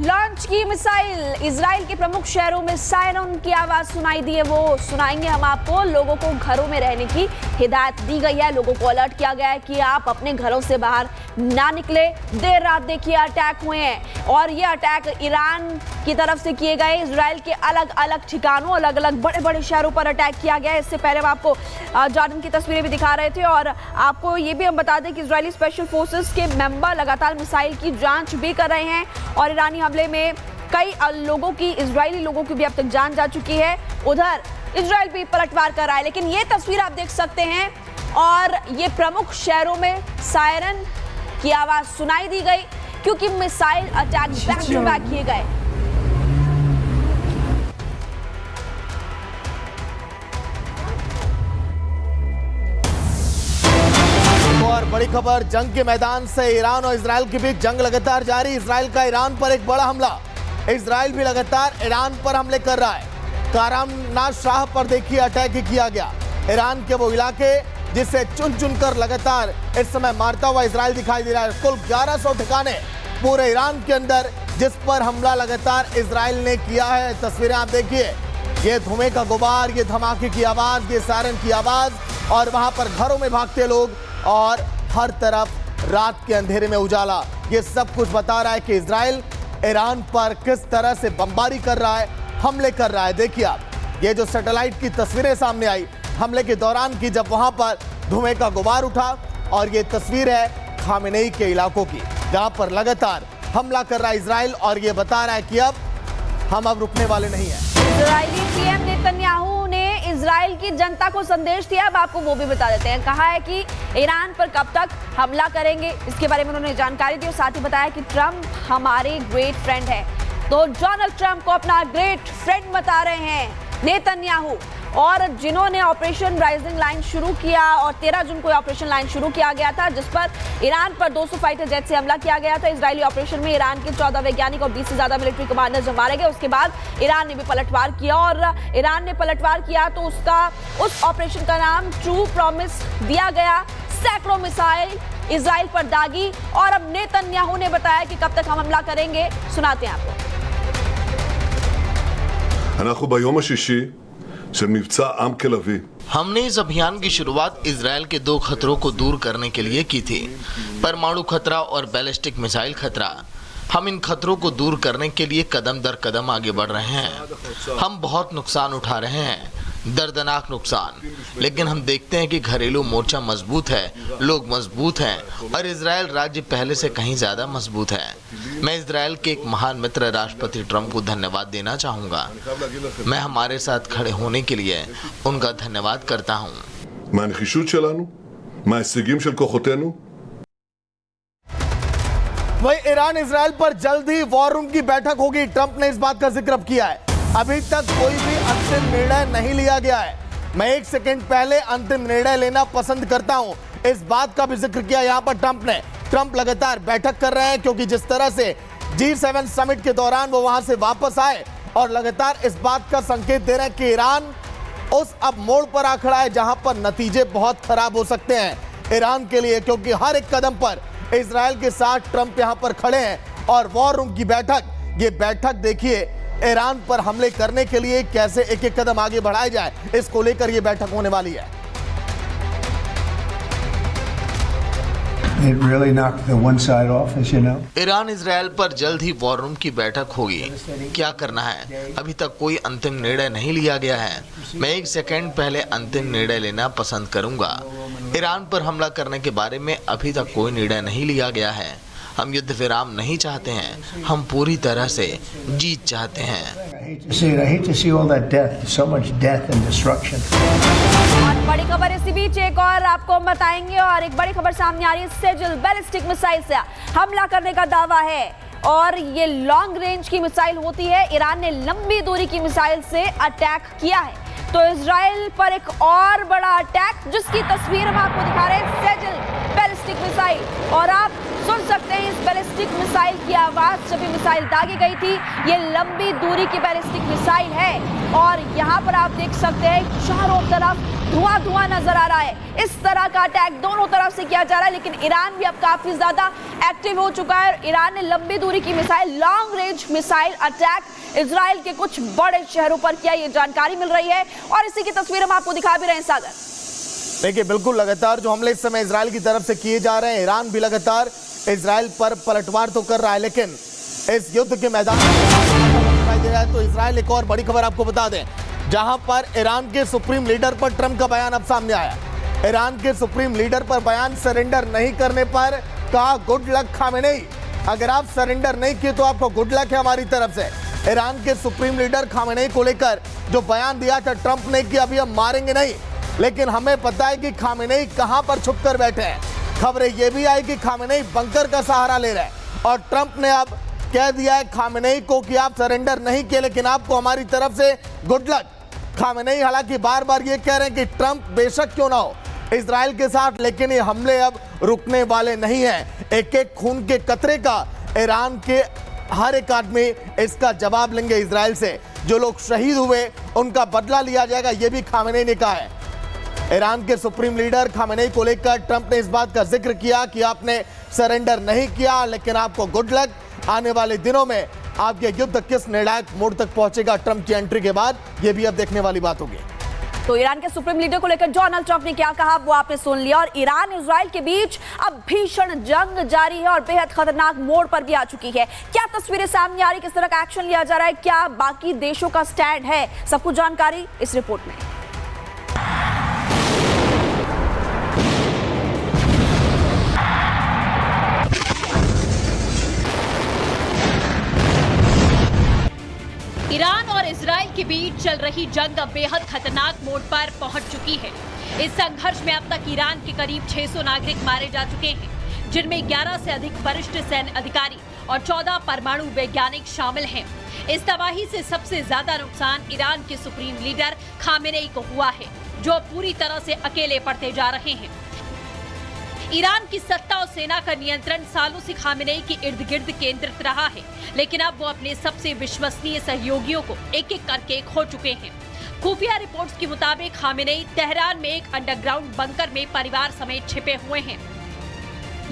Launch की missile. Israel के प्रमुख शहरों में सायरन की आवाज सुनाई दी है, वो सुनाएंगे हम आपको। लोगों को घरों में रहने की हिदायत दी गई है, लोगों को अलर्ट किया गया है कि आप अपने घरों से बाहर ना निकले। देर रात देखिए अटैक हुए हैं और ये अटैक ईरान की तरफ से किए गए। इजराइल के अलग अलग ठिकानों, अलग अलग बड़े बड़े शहरों पर अटैक किया गया है। इससे पहले हम आपको जॉर्डन की तस्वीरें भी दिखा रहे थे और आपको ये भी हम बता दें कि इजरायली स्पेशल फोर्सेस के मेंबर लगातार मिसाइल की जांच भी कर रहे हैं और ईरानी हमले में कई लोगों की, इजरायली लोगों की भी अब तक जान जा चुकी है। उधर इजराइल भी पलटवार कर रहा है, लेकिन ये तस्वीर आप देख सकते हैं और ये प्रमुख शहरों में सायरन की आवाज सुनाई दी गई क्योंकि missile attack back to back किए गए। और बड़ी खबर जंग के मैदान से, ईरान और इजराइल के बीच जंग लगातार जारी। इजराइल का ईरान पर एक बड़ा हमला, इजराइल भी लगातार ईरान पर हमले कर रहा है। कारमना शाह पर देखिए अटैक किया गया। ईरान के वो इलाके जिसे चुन चुनकर लगातार इस समय मारता हुआ इजराइल दिखाई दे रहा है। कुल 1100 ठिकाने पूरे ईरान के अंदर जिस पर हमला लगातार इजराइल ने किया है। तस्वीरें आप देखिए, ये धुएं का गुबार, ये धमाके की आवाज, ये सायरन की आवाज और वहां पर घरों में भागते लोग और हर तरफ रात के अंधेरे में उजाला। ये सब कुछ बता रहा है कि इजराइल ईरान पर किस तरह से बमबारी कर रहा है, हमले कर रहा है। देखिए आप, ये जो सैटेलाइट की तस्वीरें सामने आई हमले के दौरान की, जब वहां पर धुएं का गुबार उठा और ये तस्वीर है खामेनेई के इलाकों की जहां पर लगातार हमला कर रहा है इजराइल और ये बता रहा है कि अब रुकने वाले नहीं है। इजरायली पीएम नेतन्याहू ने इजराइल की जनता को संदेश दिया, अब आपको वो भी बता देते हैं। कहा है कि ईरान पर कब तक हमला करेंगे, इसके बारे में उन्होंने जानकारी दी और साथ ही बताया कि ट्रंप हमारे ग्रेट फ्रेंड है। तो डोनाल्ड ट्रंप को अपना ग्रेट फ्रेंड बता रहे हैं नेतन्याहू। और जिन्होंने ऑपरेशन राइजिंग लाइन शुरू किया और 13 जून को ऑपरेशन लाइन शुरू किया गया था जिस पर ईरान पर 200 फाइटर जेट से हमला किया गया था। इजरायली ऑपरेशन में ईरान के 14 वैज्ञानिक और 20 से ज्यादा मिलिट्री कमांडर जब मारे गए, उसके बाद ईरान ने भी पलटवार किया और ईरान ने पलटवार किया तो उस ऑपरेशन का नाम ट्रू प्रॉमिस दिया गया। सैकड़ों मिसाइल इजराइल पर दागी और अब नेतन्याहू ने बताया कि कब तक हम हमला करेंगे, सुनाते हैं आपको। हमने इस अभियान की शुरुआत इजराइल के 2 खतरों को दूर करने के लिए की थी, परमाणु खतरा और बैलिस्टिक मिसाइल खतरा। हम इन खतरों को दूर करने के लिए कदम दर कदम आगे बढ़ रहे हैं। हम बहुत नुकसान उठा रहे हैं, दर्दनाक नुकसान, लेकिन हम देखते हैं कि घरेलू मोर्चा मजबूत है, लोग मजबूत हैं और इजराइल राज्य पहले से कहीं ज्यादा मजबूत है। मैं इजराइल के एक महान मित्र राष्ट्रपति ट्रंप को धन्यवाद देना चाहूंगा। मैं हमारे साथ खड़े होने के लिए उनका धन्यवाद करता हूं। वही ईरान इजराइल पर जल्द ही वॉर रूम की बैठक होगी, ट्रंप ने इस बात का जिक्र किया है। अभी तक कोई भी अंतिम निर्णय नहीं लिया गया है। मैं 1 सेकंड पहले अंतिम निर्णय लेना पसंद करता हूं, इस बात का भी जिक्र किया यहां पर ट्रंप ने। ट्रंप लगातार बैठक कर रहे हैं क्योंकि जिस तरह से G7 समिट के दौरान वो वहां से वापस आए और लगातार इस बात का संकेत दे रहे हैं कि ईरान उस अब मोड़ पर आ खड़ा है जहां पर नतीजे बहुत खराब हो सकते हैं ईरान के लिए, क्योंकि हर एक कदम पर इजराइल के साथ ट्रंप यहां पर खड़े हैं। और वॉर रूम की बैठक, ये बैठक देखिए ईरान पर हमले करने के लिए कैसे एक एक कदम आगे बढ़ाया जाए, इसको लेकर ये बैठक होने वाली है। It really knocked the one side off, as you know. Iran Israel पर जल्द ही वॉर रूम की बैठक होगी। क्या करना है, अभी तक कोई अंतिम निर्णय नहीं लिया गया है। मैं 1 सेकंड पहले अंतिम निर्णय लेना पसंद करूंगा। ईरान पर हमला करने के बारे में अभी तक कोई निर्णय नहीं लिया गया है। हम युद्ध विराम नहीं चाहते हैं, हम पूरी तरह से जीत चाहते हैं। I hate to see all that death, so much death and destruction. और बड़ी खबर इसी बीच एक और आपको हम बताएंगे और एक बड़ी खबर सामने आ रही है। सेजल बैलिस्टिक मिसाइल से हमला करने का दावा है और ये लॉन्ग रेंज की मिसाइल होती है। ईरान ने लंबी दूरी की मिसाइल से अटैक किया है तो इजराइल पर एक और बड़ा अटैक जिसकी तस्वीर हम आपको दिखा रहे हैं, सेजल बैलिस्टिक मिसाइल। और आप सुन सकते हैं इस बैलिस्टिक मिसाइल की आवाज जब ये मिसाइल दागी गई थी। ये लंबी दूरी की बैलिस्टिक मिसाइल है और यहाँ पर आप देख सकते हैं चारों तरफ धुआं धुआं नजर आ रहा है। इस तरह का अटैक दोनों तरफ से किया जा रहा है, लेकिन ईरान भी अब काफी ज्यादा एक्टिव हो चुका है। ईरान ने लंबी दूरी की missile, long range missile attack Israel के कुछ बड़े शहरों पर किया, ये जानकारी मिल रही है और इसी की तस्वीर हम आपको दिखा भी रहे हैं। सागर देखिए, बिल्कुल लगातार जो हमले इस समय इजराइल की तरफ से किए जा रहे हैं, ईरान भी लगातार इजराइल पर पलटवार तो कर रहा है, लेकिन इस युद्ध के मैदान में दिखाई दे रहा है। तो इजराइल, एक और बड़ी खबर आपको बता दें, जहां पर ईरान के सुप्रीम लीडर पर ट्रंप का बयान अब सामने आया। ईरान के सुप्रीम लीडर पर बयान, सरेंडर नहीं करने पर कहा गुड लक खामेनेई, अगर आप सरेंडर नहीं किए तो आपको गुड लक है हमारी तरफ से। ईरान के सुप्रीम लीडर खामेनेई को लेकर जो बयान दिया था ट्रंप ने कि अभी हम मारेंगे नहीं, लेकिन हमें पता है कि खामेनेई कहां पर छुप कर बैठे हैं। खबरें यह भी आई कि खामेनेई बंकर का सहारा ले रहे हैं और ट्रंप ने अब कह दिया है खामेनेई को कि आप सरेंडर नहीं किए, लेकिन आपको हमारी तरफ से गुड लक। खामेनेई हालांकि बार बार ये कह रहे हैं कि ट्रंप बेशक क्यों ना हो इजराइल के साथ, लेकिन ये हमले अब रुकने वाले नहीं हैं। एक एक खून के कतरे का ईरान के हर एक आदमी इसका जवाब लेंगे इजराइल से। जो लोग शहीद हुए उनका बदला लिया जाएगा, ये भी खामेनेई ने कहा है। ईरान के सुप्रीम लीडर खामेनेई को लेकर ट्रंप ने इस बात का जिक्र किया कि आपने सरेंडर नहीं किया, लेकिन आपको गुड लक। आने वाले दिनों में आप ये युद्ध किस निर्णायक मोड़ तक पहुंचेगा ट्रंप की एंट्री के बाद, ये भी अब देखने वाली बात होगी। तो ईरान के सुप्रीम लीडर को लेकर डोनाल्ड ट्रंप ने क्या कहा वो आपने सुन लिया। और ईरान इजराइल के बीच अब भीषण जंग जारी है और बेहद खतरनाक मोड़ पर भी आ चुकी है। क्या तस्वीरें सामने आ रही, किस तरह का एक्शन लिया जा रहा है, क्या बाकी देशों का स्टैंड है, सब कुछ जानकारी इस रिपोर्ट में। ईरान और इजराइल के बीच चल रही जंग अब बेहद खतरनाक मोड़ पर पहुंच चुकी है। इस संघर्ष में अब तक ईरान के करीब 600 नागरिक मारे जा चुके हैं, जिनमें 11 से अधिक वरिष्ठ सैन्य अधिकारी और 14 परमाणु वैज्ञानिक शामिल हैं। इस तबाही से सबसे ज्यादा नुकसान ईरान के सुप्रीम लीडर खामेनेई को हुआ है, जो पूरी तरह से अकेले पड़ते जा रहे हैं। ईरान की सत्ता और सेना का नियंत्रण सालों से खामेनेई के इर्द गिर्द केंद्रित रहा है, लेकिन अब वो अपने सबसे विश्वसनीय सहयोगियों को एक एक करके खो चुके हैं। खुफिया रिपोर्ट्स के मुताबिक खामेनेई तेहरान में एक अंडरग्राउंड बंकर में परिवार समेत छिपे हुए हैं,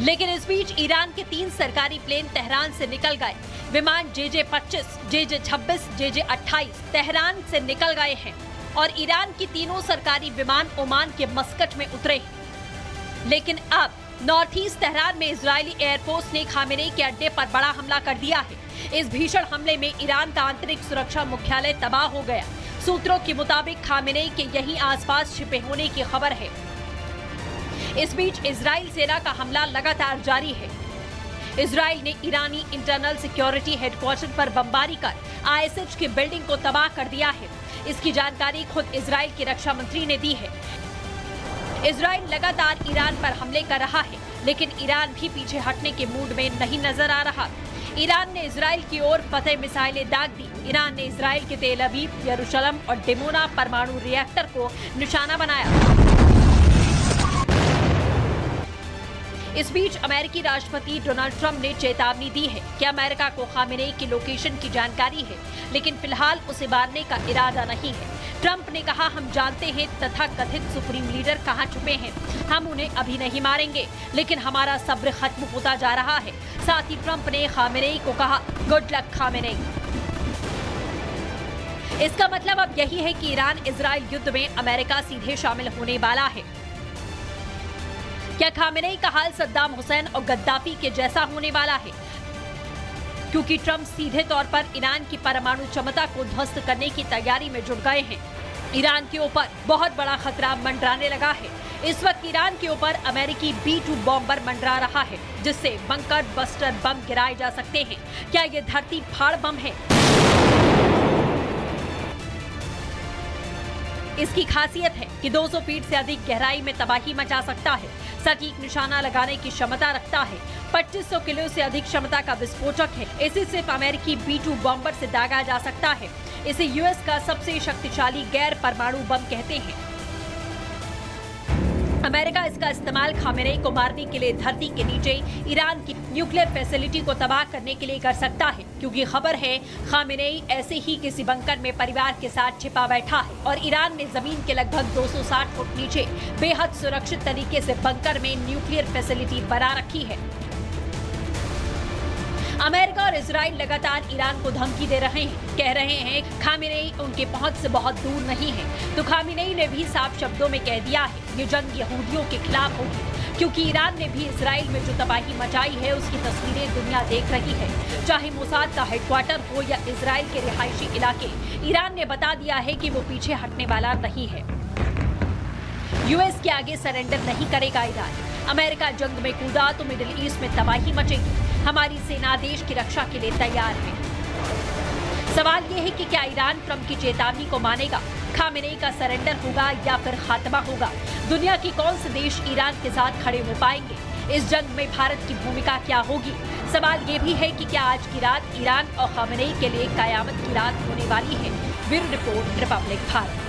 लेकिन इस बीच ईरान के 3 सरकारी प्लेन तेहरान से निकल गए। विमान JJ-25, JJ-26, JJ-28 तेहरान से निकल गए हैं और ईरान की तीनों सरकारी विमान ओमान के मस्कट में उतरे हैं। लेकिन अब नॉर्थ ईस्ट तेहरान में इजरायली एयरफोर्स ने खामेनेई के अड्डे पर बड़ा हमला कर दिया है। इस भीषण हमले में ईरान का आंतरिक सुरक्षा मुख्यालय तबाह हो गया। सूत्रों के मुताबिक खामेनेई के यहीं आसपास छिपे होने की खबर है। इस बीच इजरायल सेना का हमला लगातार जारी है। इजरायल ने ईरानी इंटरनल सिक्योरिटी हेडक्वार्टर पर बमबारी कर ISH की बिल्डिंग को तबाह कर दिया है। इसकी जानकारी खुद इजरायल के रक्षा मंत्री ने दी है। इजरायल लगातार ईरान पर हमले कर रहा है, लेकिन ईरान भी पीछे हटने के मूड में नहीं नजर आ रहा। ईरान ने इजरायल की ओर फतेह मिसाइलें दाग दी। ईरान ने इजरायल के तेल अवीव, यरूशलेम और डिमोना परमाणु रिएक्टर को निशाना बनाया। इस बीच अमेरिकी राष्ट्रपति डोनाल्ड ट्रंप ने चेतावनी दी है कि अमेरिका को खामेनेई की लोकेशन की जानकारी है, लेकिन फिलहाल उसे मारने का इरादा नहीं है। ट्रंप ने कहा, हम जानते हैं तथाकथित सुप्रीम लीडर कहां छुपे हैं। हम उन्हें अभी नहीं मारेंगे, लेकिन हमारा सब्र खत्म होता जा रहा है। साथ ही ट्रंप ने खामेनेई को कहा, गुड लक खामेनेई। इसका मतलब अब यही है कि ईरान इजरायल युद्ध में अमेरिका सीधे शामिल होने वाला है। क्या खामेनेई का हाल सद्दाम हुसैन और गद्दाफी के जैसा होने वाला है? क्योंकि ट्रंप सीधे तौर पर ईरान की परमाणु क्षमता को ध्वस्त करने की तैयारी में जुट गए हैं। ईरान के ऊपर बहुत बड़ा खतरा मंडराने लगा है। इस वक्त ईरान के ऊपर अमेरिकी B-2 बॉम्बर मंडरा रहा है, जिससे बंकर बस्टर बम गिराए जा सकते हैं। क्या ये धरती फाड़ बम है? इसकी खासियत है कि 200 फीट से अधिक गहराई में तबाही मचा सकता है, सटीक निशाना लगाने की क्षमता रखता है, 2500 किलो से अधिक क्षमता का विस्फोटक है। इसे सिर्फ अमेरिकी B-2 बॉम्बर से दागा जा सकता है। इसे यूएस का सबसे शक्तिशाली गैर परमाणु बम कहते हैं। अमेरिका इसका इस्तेमाल खामेनेई को मारने के लिए धरती के नीचे ईरान की न्यूक्लियर फैसिलिटी को तबाह करने के लिए कर सकता है, क्योंकि खबर है खामेनेई ऐसे ही किसी बंकर में परिवार के साथ छिपा बैठा है और ईरान ने जमीन के लगभग 260 फुट नीचे बेहद सुरक्षित तरीके से बंकर में न्यूक्लियर फैसिलिटी बना रखी है। अमेरिका और इजराइल लगातार ईरान को धमकी दे रहे हैं, कह रहे हैं खामेनेई उनके पहुंच से बहुत दूर नहीं है। तो खामेनेई ने भी साफ शब्दों में कह दिया है ये जंग यहूदियों के खिलाफ होगी, क्योंकि ईरान ने भी इजराइल में जो तबाही मचाई है उसकी तस्वीरें दुनिया देख रही है। चाहे मोसाद का हेडक्वार्टर हो या इजराइल के रिहायशी इलाके, ईरान ने बता दिया है कि वो पीछे हटने वाला नहीं है। यूएस के आगे सरेंडर नहीं करेगा ईरान। अमेरिका जंग में कूदा तो मिडिल ईस्ट में तबाही मचेगी। हमारी सेना देश की रक्षा के लिए तैयार है। सवाल यह है कि क्या ईरान ट्रंप की चेतावनी को मानेगा? खामेनेई का सरेंडर होगा या फिर खात्मा होगा? दुनिया की कौन से देश ईरान के साथ खड़े हो पाएंगे? इस जंग में भारत की भूमिका क्या होगी? सवाल ये भी है कि क्या आज की रात ईरान और खामेनेई के लिए कयामत की रात होने वाली है? Bureau report, Republic Bharat.